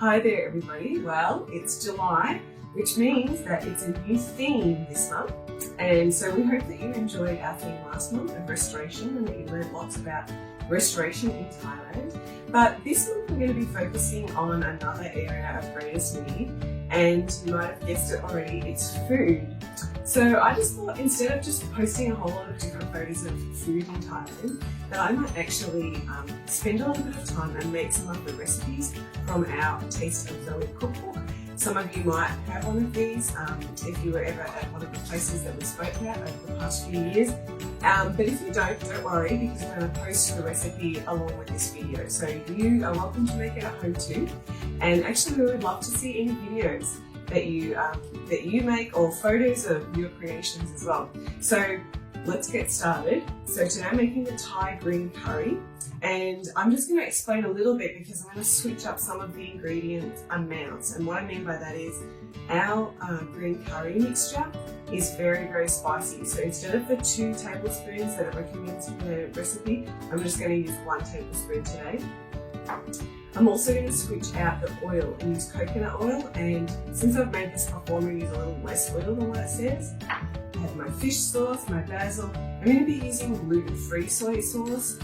Hi there everybody. Well, it's July, which means that it's a new theme this month. And so we hope that you enjoyed our theme last month of restoration and that you learned lots about restoration in Thailand. But this month we're going to be focusing on another area of greatest need, and you might have guessed it already, it's food. So I just thought instead of just posting a whole lot of different photos of food in Thailand, that I might actually spend a little bit of time and make some of the recipes from our Taste of ZOE cookbook. Some of you might have one of these if you were ever at one of the places that we spoke about over the past few years. But if you don't worry, because I'm going to post the recipe along with this video. So you are welcome to make it at home too. And actually we would love to see any videos that you make or photos of your creations as well. So let's get started. So today I'm making the Thai green curry, and I'm just going to explain a little bit because I'm going to switch up some of the ingredient amounts. And what I mean by that is our green curry mixture is very, very spicy. So instead of the 2 tablespoons that it recommends in the recipe, I'm just going to use 1 tablespoon today. I'm also going to switch out the oil and use coconut oil, and since I've made this before, I'm going to use a little less oil than what it says. I have my fish sauce, my basil. I'm going to be using gluten-free soy sauce,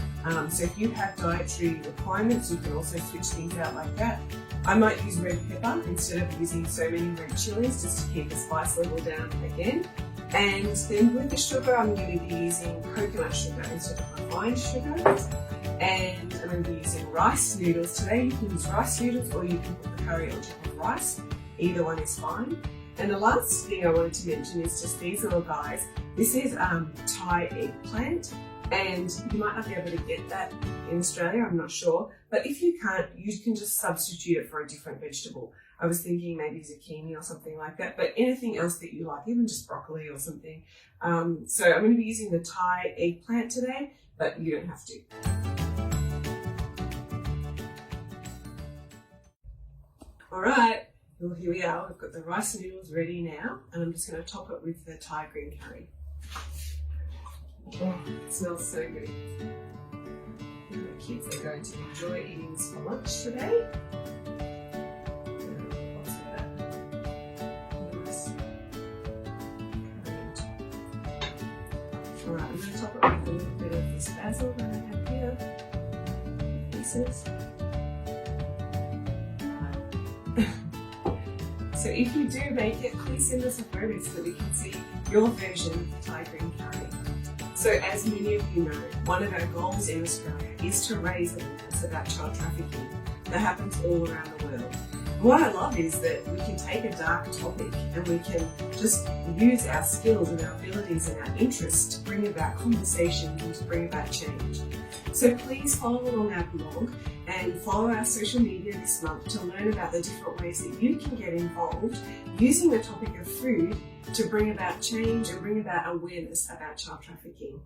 so if you have dietary requirements, you can also switch things out like that. I might use red pepper instead of using so many red chilies, just to keep the spice level down again. And then with the sugar, I'm going to be using coconut sugar instead of refined sugar. And I'm going to be using rice noodles today. You can use rice noodles or you can put the curry on top of rice. Either one is fine. And the last thing I wanted to mention is just these little guys. This is Thai eggplant, and you might not be able to get that in Australia, I'm not sure. But if you can't, you can just substitute it for a different vegetable. I was thinking maybe zucchini or something like that, but anything else that you like, even just broccoli or something. So I'm going to be using the Thai eggplant today, but you don't have to. Alright, well here we are, we've got the rice noodles ready now, and I'm just going to top it with the Thai green curry. Oh, it smells so good. The kids are going to enjoy eating this for lunch today. Lots of that. Nice. Alright, I'm going to top it with a little bit of this basil that I have here. Pieces. So if you do make it, please send us a photo so that we can see your version of the Thai green curry. So as many of you know, one of our goals in Australia is to raise awareness about child trafficking that happens all around the world. And what I love is that we can take a dark topic and we can just use our skills and our abilities and our interests to bring about conversations and to bring about change. So please follow along our blog and follow our social media this month to learn about the different ways that you can get involved using the topic of food to bring about change and bring about awareness about child trafficking.